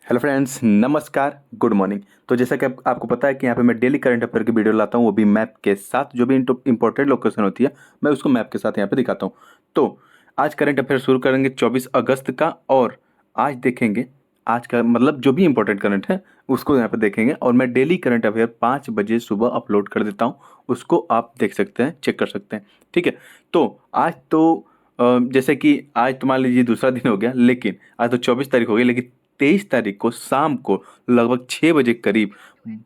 Hello friends, नमस्कार, good morning. तो जैसा कि आपको पता है कि यहाँ पे मैं डेली करंट अफेयर की वीडियो लाता हूँ, वो भी मैप के साथ। जो भी इंपॉर्टेंट लोकेशन होती है मैं उसको मैप के साथ यहाँ पे दिखाता हूँ। तो आज करंट अफेयर शुरू करेंगे 24 अगस्त का, और आज देखेंगे आज का मतलब जो भी इंपॉर्टेंट करंट है उसको यहाँ पे देखेंगे। और मैं डेली करंट अफेयर 5 बजे सुबह अपलोड कर देता हूँ, उसको आप देख सकते हैं, चेक कर सकते हैं। ठीक है। तो आज तो जैसे कि आज तो मान लीजिए दूसरा दिन हो गया, लेकिन आज तो 24 तारीख हो गई, लेकिन 23 तारीख को शाम को लगभग 6 बजे करीब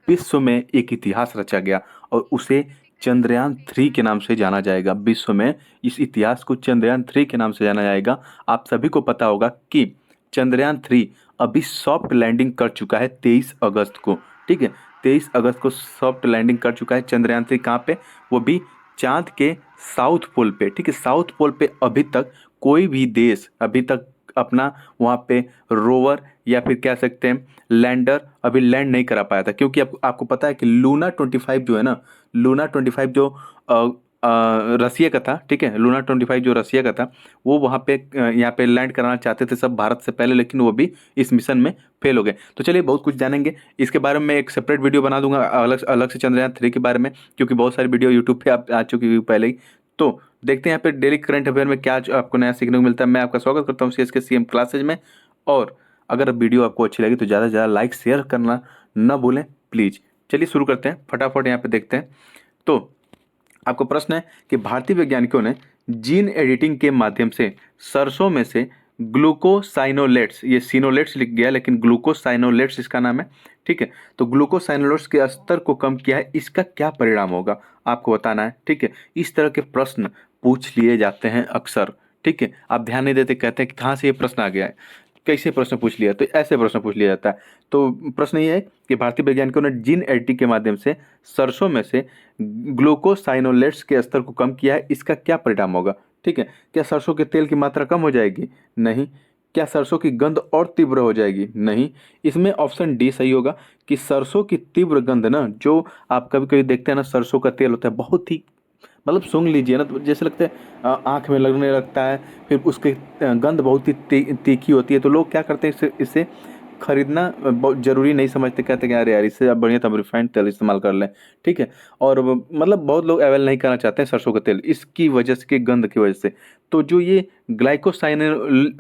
विश्व में एक इतिहास रचा गया, और उसे चंद्रयान 3 के नाम से जाना जाएगा। विश्व में इस इतिहास को चंद्रयान 3 के नाम से जाना जाएगा। आप सभी को पता होगा कि चंद्रयान 3 अभी सॉफ्ट लैंडिंग कर चुका है 23 अगस्त को। ठीक है, 23 अगस्त को सॉफ्ट लैंडिंग कर चुका है चंद्रयान 3। कहाँ पे? वो भी चांद के साउथ पोल पे। ठीक है, साउथ पोल पे अभी तक कोई भी देश अभी तक अपना वहाँ पे रोवर या फिर कह सकते हैं लैंडर अभी लैंड नहीं करा पाया था, क्योंकि आपको पता है कि लूना 25 जो है ना, लूना 25 जो रसिया का था। ठीक है, लूना 25 जो रसिया का था, वो वहाँ पे यहाँ पे लैंड कराना चाहते थे सब भारत से पहले, लेकिन वो भी इस मिशन में फेल हो गए। तो चलिए बहुत कुछ जानेंगे इसके बारे में। एक सेपरेट वीडियो बना दूंगा अलग अलग से चंद्रयान 3 के बारे में, क्योंकि बहुत सारी वीडियो यूट्यूब पे आ चुकी हुई पहले ही। तो देखते हैं यहाँ पे डेली करंट अफेयर में क्या आपको नया सीखने को मिलता है। मैं आपका स्वागत करता हूँ सीएस के सीएम क्लासेज में। और अगर वीडियो आपको अच्छी लगी तो ज़्यादा से ज़्यादा लाइक शेयर करना न भूलें प्लीज़। चलिए शुरू करते हैं, फटाफट यहाँ पे देखते हैं। तो आपको प्रश्न है कि भारतीय वैज्ञानिकों ने जीन एडिटिंग के माध्यम से सरसों में से ग्लूकोसाइनोलेट्स, ये सिनोलेट्स लिख गया लेकिन ग्लूकोसाइनोलेट्स इसका नाम है। ठीक है, तो ग्लूकोसाइनोलेट्स के स्तर को कम किया है, इसका क्या परिणाम होगा आपको बताना है। ठीक है, इस तरह के प्रश्न पूछ लिए जाते हैं अक्सर। ठीक है, आप ध्यान नहीं देते, कहते हैं कि कहाँ से ये प्रश्न आ गया है, कैसे प्रश्न पूछ लिया, तो ऐसे प्रश्न पूछ लिया जाता है। तो प्रश्न ये है कि भारतीय वैज्ञानिकों ने जीन एडिटिंग के माध्यम से सरसों में से ग्लूकोसाइनोलेट्स के स्तर को कम किया है, इसका क्या परिणाम होगा। ठीक है, क्या सरसों के तेल की मात्रा कम हो जाएगी? नहीं। क्या सरसों की गंध और तीव्र हो जाएगी? नहीं। इसमें ऑप्शन डी सही होगा कि सरसों की तीव्र गंध ना, जो आप कभी कभी देखते हैं ना, सरसों का तेल होता है बहुत ही मतलब सूंघ लीजिए ना तो जैसे लगता है आँख में लगने लगता है। फिर उसकी गंध बहुत ही तीखी होती है। तो लोग क्या करते हैं, इसे इसे खरीदना बहुत ज़रूरी नहीं समझते, कहते हैं कि अरे यार इससे अब बढ़िया तो हम रिफाइंड तेल इस्तेमाल कर लें। ठीक है, और मतलब बहुत लोग अवेल नहीं करना चाहते हैं सरसों का तेल, इसकी वजह से, की गंध की वजह से। तो जो ये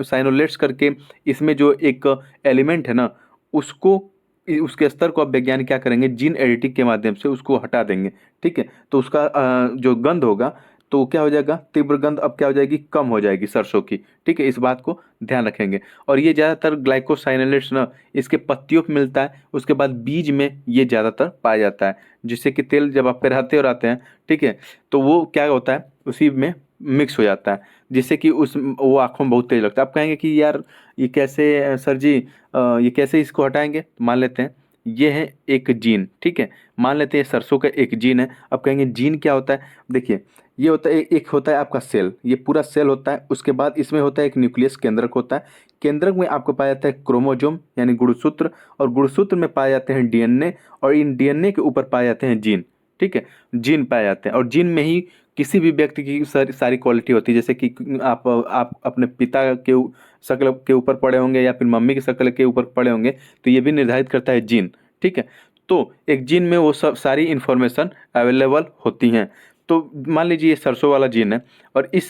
साइनोलेट्स करके इसमें जो एक एलिमेंट है ना, उसको उसके स्तर को अब वैज्ञानिक क्या करेंगे, जीन एडिटिंग के माध्यम से उसको हटा देंगे। ठीक है, तो उसका जो गंध होगा तो क्या हो जाएगा, तीव्र गंध अब क्या हो जाएगी, कम हो जाएगी सरसों की। ठीक है, इस बात को ध्यान रखेंगे। और ये ज़्यादातर ग्लाइकोसाइनोलेट्स ना इसके पत्तियों पे मिलता है, उसके बाद बीज में ये ज़्यादातर पाया जाता है, जिससे कि तेल जब आप पेराते और आते हैं, ठीक है, तो वो क्या होता है उसी में मिक्स हो जाता है, जिससे कि उस वो आँखों में बहुत तेज लगता है। आप कहेंगे कि यार ये कैसे सर जी, ये कैसे इसको हटाएंगे। तो मान लेते हैं ये है एक जीन। ठीक है, मान लेते हैं सरसों का एक जीन है। अब कहेंगे जीन क्या होता है, देखिए ये होता है एक होता है आपका सेल, ये पूरा सेल होता है। उसके बाद इसमें होता है एक न्यूक्लियस, केंद्रक होता है। केंद्रक में आपको पाया जाता है क्रोमोजोम यानी गुणसूत्र, और गुणसूत्र में पाए जाते हैं डीएनए, और इन डीएनए के ऊपर पाए जाते हैं जीन। ठीक है, जीन पाए जाते हैं, और जीन में ही किसी भी व्यक्ति की सारी सारी क्वालिटी होती है। जैसे कि आप अपने पिता के शक्ल के ऊपर पड़े होंगे या फिर मम्मी की शक्ल के ऊपर पड़े होंगे, तो ये भी निर्धारित करता है जीन। ठीक है, तो एक जीन में वो सब सारी इंफॉर्मेशन अवेलेबल होती हैं। तो मान लीजिए ये सरसों वाला जीन है, और इस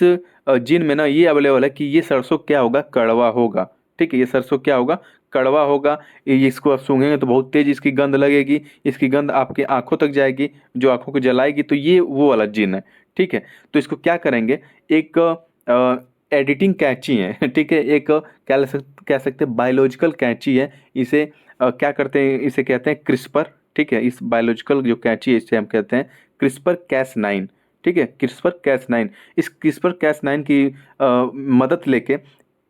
जीन में ना ये अवेलेबल है कि ये सरसों क्या होगा, कड़वा होगा। ठीक है, ये सरसों क्या होगा, कड़वा होगा। ये इसको आप सूंघेंगे तो बहुत तेज इसकी गंध लगेगी, इसकी गंध आपके आंखों तक जाएगी, जो आंखों को जलाएगी। तो ये वो वाला जीन है। ठीक है, तो इसको क्या करेंगे, एक एडिटिंग कैंची है। ठीक है, एक कह सकते हैं बायोलॉजिकल कैंची है। इसे क्या करते हैं, इसे कहते हैं क्रिस्पर। ठीक है, इस बायोलॉजिकल जो कैंची है इसे हम कहते हैं क्रिस्पर-Cas9। ठीक है, क्रिस्पर-Cas9। इस क्रिस्पर-Cas9 की मदद लेके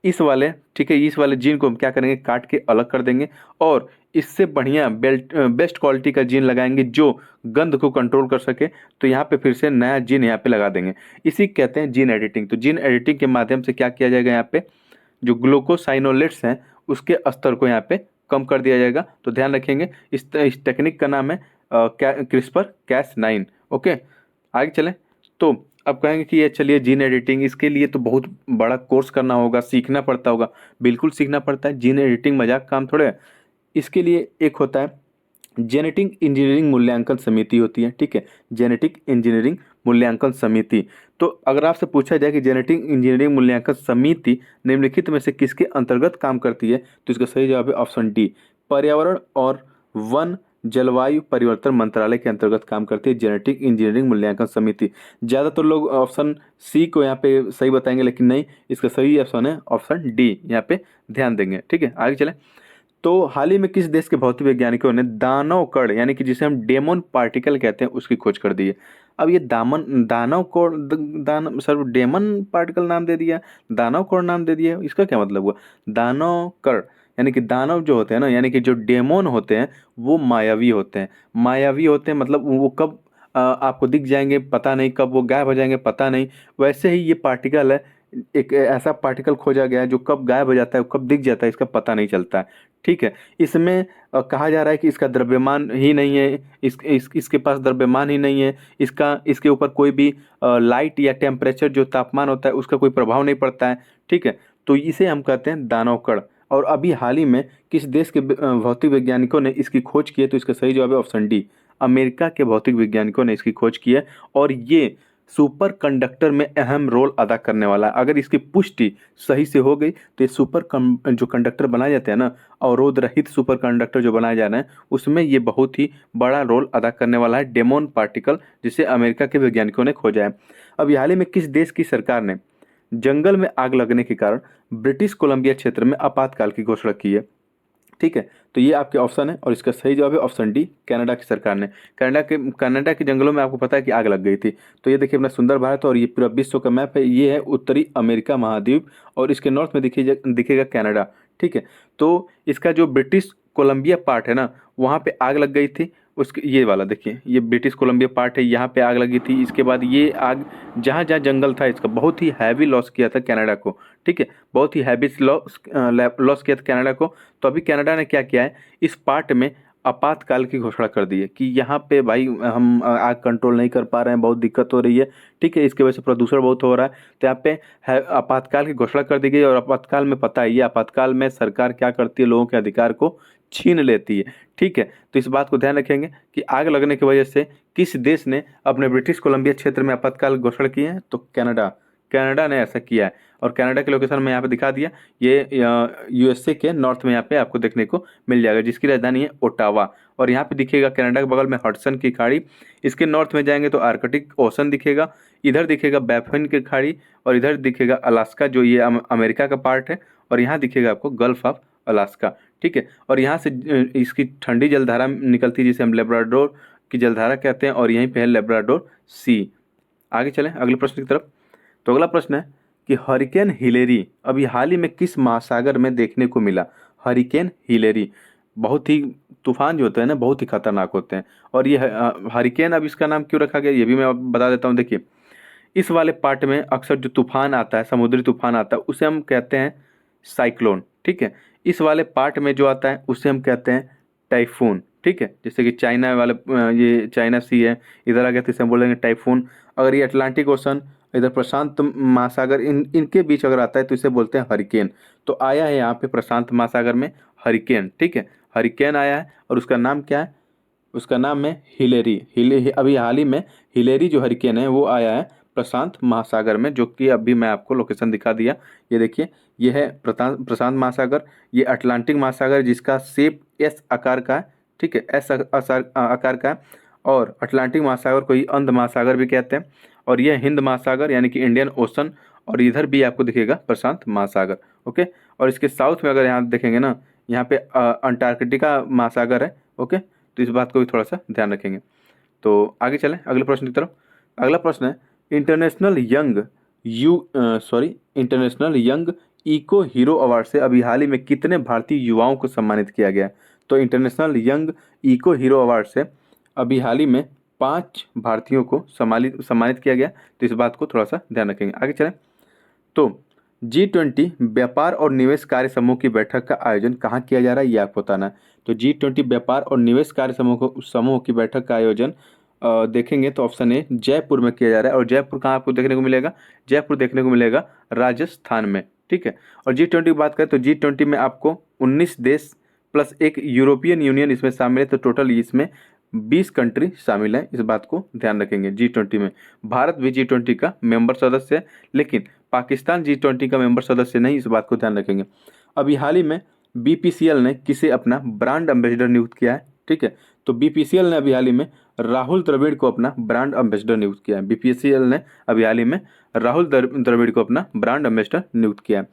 इस वाले, ठीक है, इस वाले जीन को हम क्या करेंगे, काट के अलग कर देंगे, और इससे बढ़िया बेस्ट क्वालिटी का जीन लगाएंगे जो गंध को कंट्रोल कर सके। तो यहाँ पे फिर से नया जीन यहाँ पे लगा देंगे। इसी कहते हैं जीन एडिटिंग। तो जीन एडिटिंग के माध्यम से क्या किया जाएगा, यहाँ पे जो ग्लूकोसाइनोलेट्स हैं उसके स्तर को यहाँ पे कम कर दिया जाएगा। तो ध्यान रखेंगे, इस टेक्निक का नाम है क्रिस्पर-Cas9। ओके, आगे चलें। तो अब कहेंगे कि ये चलिए जीन एडिटिंग, इसके लिए तो बहुत बड़ा कोर्स करना होगा, सीखना पड़ता होगा। बिल्कुल सीखना पड़ता है, जीन एडिटिंग मजाक काम थोड़े है। इसके लिए एक होता है जेनेटिक इंजीनियरिंग मूल्यांकन समिति होती है, ठीक है, जेनेटिक इंजीनियरिंग मूल्यांकन समिति। तो अगर आपसे पूछा जाए कि जेनेटिक इंजीनियरिंग मूल्यांकन समिति निम्नलिखित में से किसके अंतर्गत काम करती है, तो इसका सही जवाब है ऑप्शन डी, पर्यावरण और वन जलवायु परिवर्तन मंत्रालय के अंतर्गत काम करती है जेनेटिक इंजीनियरिंग मूल्यांकन समिति। ज़्यादातर लोग ऑप्शन सी को यहाँ पे सही बताएंगे, लेकिन नहीं, इसका सही ऑप्शन है ऑप्शन डी, यहाँ पे ध्यान देंगे, ठीक है। आगे चलें। तो हाल ही में किस देश के भौतिक वैज्ञानिकों ने दानव कण यानी कि जिसे हम डेमोन पार्टिकल कहते हैं उसकी खोज कर दी है। अब ये दानव कण दान सर डेमन पार्टिकल नाम दे दिया, दानव कण नाम दे दिया, इसका क्या मतलब हुआ? दानव कण यानी कि दानव जो होते हैं ना, यानी कि जो डेमोन होते हैं वो मायावी होते हैं। मायावी होते हैं मतलब वो कब आपको दिख जाएंगे पता नहीं, कब वो गायब हो जाएंगे पता नहीं। वैसे ही ये पार्टिकल है, एक ऐसा पार्टिकल खोजा गया है जो कब गायब हो जाता है कब दिख जाता है इसका पता नहीं चलता है, ठीक है। इसमें कहा जा रहा है कि इसका द्रव्यमान ही नहीं है, इसके पास द्रव्यमान ही नहीं है, इसके ऊपर कोई भी लाइट या टेम्परेचर जो तापमान होता है उसका कोई प्रभाव नहीं पड़ता है, ठीक है। तो इसे हम कहते हैं दानव कण। और अभी हाल ही में किस देश के भौतिक वैज्ञानिकों ने इसकी खोज की है, तो इसका सही जवाब है ऑप्शन डी, अमेरिका के भौतिक वैज्ञानिकों ने इसकी खोज की है। और ये सुपर कंडक्टर में अहम रोल अदा करने वाला है। अगर इसकी पुष्टि सही से हो गई तो ये जो कंडक्टर बनाए जाते हैं ना, अवरोध रहित सुपर कंडक्टर जो बनाए जा रहे हैं उसमें ये बहुत ही बड़ा रोल अदा करने वाला है डेमोन पार्टिकल, जिसे अमेरिका के वैज्ञानिकों ने खोजा है। अब हाल ही में किस देश की सरकार ने जंगल में आग लगने के कारण ब्रिटिश कोलंबिया क्षेत्र में आपातकाल की घोषणा की है, ठीक है। तो ये आपके ऑप्शन है और इसका सही जवाब है ऑप्शन डी, कनाडा की सरकार ने। कनाडा के जंगलों में आपको पता है कि आग लग गई थी। तो ये देखिए अपना सुंदर भारत और ये पूरा विश्व का मैप है, ये है उत्तरी अमेरिका महाद्वीप और इसके नॉर्थ में दिखेगा कनाडा, ठीक है। तो इसका जो ब्रिटिश कोलंबिया पार्ट है ना, वहाँ पे आग लग गई थी। उसके ये वाला देखिए, ये ब्रिटिश कोलंबिया पार्ट है, यहाँ पे आग लगी थी। इसके बाद ये आग जहाँ जहाँ जंगल था इसका बहुत ही हैवी लॉस किया था कनाडा को, ठीक है, बहुत ही हैवी लॉस किया था कनाडा को। तो अभी कनाडा ने क्या किया है, इस पार्ट में आपातकाल की घोषणा कर दी है कि यहाँ पे भाई हम आग कंट्रोल नहीं कर पा रहे हैं, बहुत दिक्कत हो रही है, ठीक है, इसकी वजह से प्रदूषण बहुत हो रहा है। तो यहाँ पे आपातकाल की घोषणा कर दी गई। और आपातकाल में पता है, ये आपातकाल में सरकार क्या करती है, लोगों के अधिकार को छीन लेती है, ठीक है। तो इस बात को ध्यान रखेंगे कि आग लगने की वजह से किस देश ने अपने ब्रिटिश कोलंबिया क्षेत्र में आपातकाल घोषणा की है, तो कनाडा ने ऐसा किया है। और कनाडा के लोकेशन में यहाँ पे दिखा दिया, ये यूएसए के नॉर्थ में यहाँ पे आपको देखने को मिल जाएगा, जिसकी राजधानी है ओटावा। और यहाँ पे दिखेगा कनाडा के बगल में हडसन की खाड़ी, इसके नॉर्थ में जाएंगे तो आर्कटिक ओशन दिखेगा, इधर दिखेगा बैफिन की खाड़ी, और इधर दिखेगा अलास्का जो ये अमेरिका का पार्ट है, और यहाँ दिखेगा आपको गल्फ ऑफ अलास्का, ठीक है। और यहाँ से इसकी ठंडी जलधारा निकलती है जिसे हम लेब्राडोर की जलधारा कहते हैं, और यहीं पे है लेब्राडोर सी। आगे चलें अगले प्रश्न की तरफ। तो अगला प्रश्न है कि हरिकेन हिलेरी अभी हाल ही में किस महासागर में देखने को मिला? हरिकेन हिलेरी बहुत ही तूफान जो होते हैं ना, बहुत ही खतरनाक होते हैं। और ये हरिकेन अब इसका नाम क्यों रखा गया ये भी मैं बता देता हूँ। देखिए, इस वाले पार्ट में अक्सर जो तूफान आता है, समुद्री तूफान आता है, उसे हम कहते हैं साइक्लोन, ठीक है। इस वाले पार्ट में जो आता है उसे हम कहते हैं टाइफून, ठीक है। जैसे कि चाइना वाले ये चाइना सी है, इधर आ गया तो इसे हम बोलेंगे टाइफून। अगर ये अटलांटिक ओशन, इधर प्रशांत महासागर, इनके बीच अगर आता है तो इसे बोलते हैं हरिकेन। तो आया है यहाँ पे प्रशांत महासागर में हरिकेन, ठीक है, हरिकेन आया है। और उसका नाम क्या है? उसका नाम है हिलेरी। अभी हाल ही में हिलेरी जो हरिकेन है वो आया है प्रशांत महासागर में, जो कि अभी मैं आपको लोकेशन दिखा दिया। ये देखिए, ये है प्रशांत महासागर, ये अटलांटिक महासागर जिसका शेप एस आकार का है, ठीक है, एस आकार का है। और अटलांटिक महासागर को ही अंध महासागर भी कहते हैं। और यह हिंद महासागर यानी कि इंडियन ओशन, और इधर भी आपको दिखेगा प्रशांत महासागर, ओके। और इसके साउथ में अगर यहाँ देखेंगे ना, यहाँ पे अंटार्कटिका महासागर है, ओके। तो इस बात को भी थोड़ा सा ध्यान रखेंगे। तो आगे चलें अगले प्रश्न की तरफ। अगला प्रश्न है international young eco hero award से अभी हाल ही में कितने भारतीय युवाओं को सम्मानित किया गया? तो international young eco hero award से अभी हाल ही में 5 भारतीयों को सम्मानित किया गया। तो इस बात को थोड़ा सा ध्यान रखेंगे। आगे चलें। तो G20 व्यापार और निवेश कार्य समूह की बैठक का आयोजन कहाँ किया जा रहा है ये आपको बताना है। तो G20 व्यापार और निवेश कार्य समूह की बैठक का आयोजन देखेंगे तो ऑप्शन ए जयपुर में किया जा रहा है। और जयपुर कहाँ आपको देखने को मिलेगा? जयपुर देखने को मिलेगा राजस्थान में, ठीक है। और G20 की बात करें तो G20 में आपको 19 देश प्लस एक यूरोपियन यूनियन इसमें शामिल है, तो टोटल इसमें 20 कंट्री शामिल है। इस बात को ध्यान रखेंगे। G20 में भारत भी G20 का मेंबर सदस्य है, लेकिन पाकिस्तान G20 का मेंबर सदस्य नहीं, इस बात को ध्यान रखेंगे। अभी हाल ही में BPCL ने किसे अपना ब्रांड एम्बेसडर नियुक्त किया है, ठीक है। तो BPCL ने अभी हाल ही में राहुल द्रविड़ को अपना ब्रांड एम्बेसडर नियुक्त किया है। BPCL ने अभी हाल ही में राहुल द्रविड़ को अपना ब्रांड एम्बेसडर नियुक्त किया है।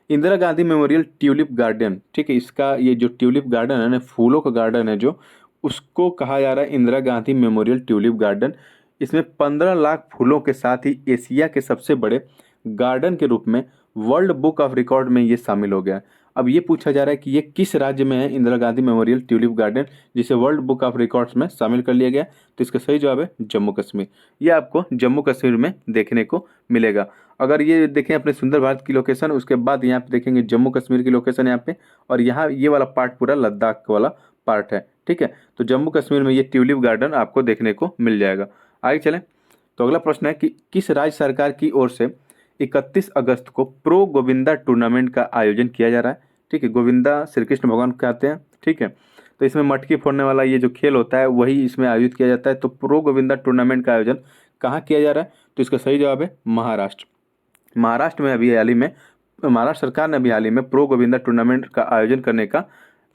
Indira Gandhi memorial tulip garden, ठीक है, इसका ये जो ट्यूलिप गार्डन है ना, फूलों का गार्डन है जो, उसको कहा जा रहा है Indira Gandhi memorial tulip garden. इसमें 15 लाख फूलों के साथ ही एशिया के सबसे बड़े गार्डन के रूप में वर्ल्ड बुक ऑफ रिकॉर्ड में ये शामिल हो गया है। अब ये पूछा जा रहा है कि ये किस राज्य में है Indira Gandhi memorial tulip garden, जिसे वर्ल्ड बुक ऑफ रिकॉर्ड्स में शामिल कर लिया गया। तो इसका सही जवाब है जम्मू कश्मीर। ये आपको जम्मू कश्मीर में देखने को मिलेगा। अगर ये देखें अपने सुंदर भारत की लोकेशन, उसके बाद यहाँ पे देखेंगे जम्मू कश्मीर की लोकेशन यहाँ पे, और यहाँ ये वाला पार्ट पूरा लद्दाख वाला पार्ट है, ठीक है। तो जम्मू कश्मीर में ये ट्यूलिप गार्डन आपको देखने को मिल जाएगा। आगे चलें, तो अगला प्रश्न है कि किस राज्य सरकार की ओर से 31 अगस्त को प्रो गोविंदा टूर्नामेंट का आयोजन किया जा रहा है, ठीक है। गोविंदा श्री कृष्ण भगवान कहते हैं, ठीक है। तो इसमें मटकी फोड़ने वाला ये जो खेल होता है वही इसमें आयोजित किया जाता है। तो प्रो गोविंदा टूर्नामेंट का आयोजन कहाँ किया जा रहा है, तो इसका सही जवाब है महाराष्ट्र। महाराष्ट्र में अभी हाल ही में महाराष्ट्र सरकार ने अभी हाल ही में प्रो गोविंदा टूर्नामेंट का आयोजन करने का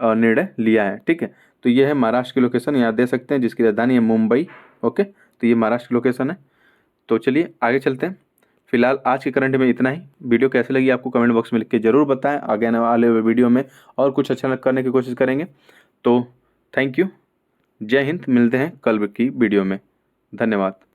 निर्णय लिया है, ठीक है। तो ये है महाराष्ट्र की लोकेशन, यहाँ दे सकते हैं, जिसकी राजधानी है मुंबई। ओके, तो ये महाराष्ट्र की लोकेशन है। तो चलिए आगे चलते हैं। फिलहाल आज के करंट में इतना ही। वीडियो कैसे लगी आपको कमेंट बॉक्स में लिख के जरूर बताएं। आगे आने वाले वीडियो में और कुछ अच्छा करने की कोशिश करेंगे। तो थैंक यू, जय हिंद। मिलते हैं कल की वीडियो में। धन्यवाद।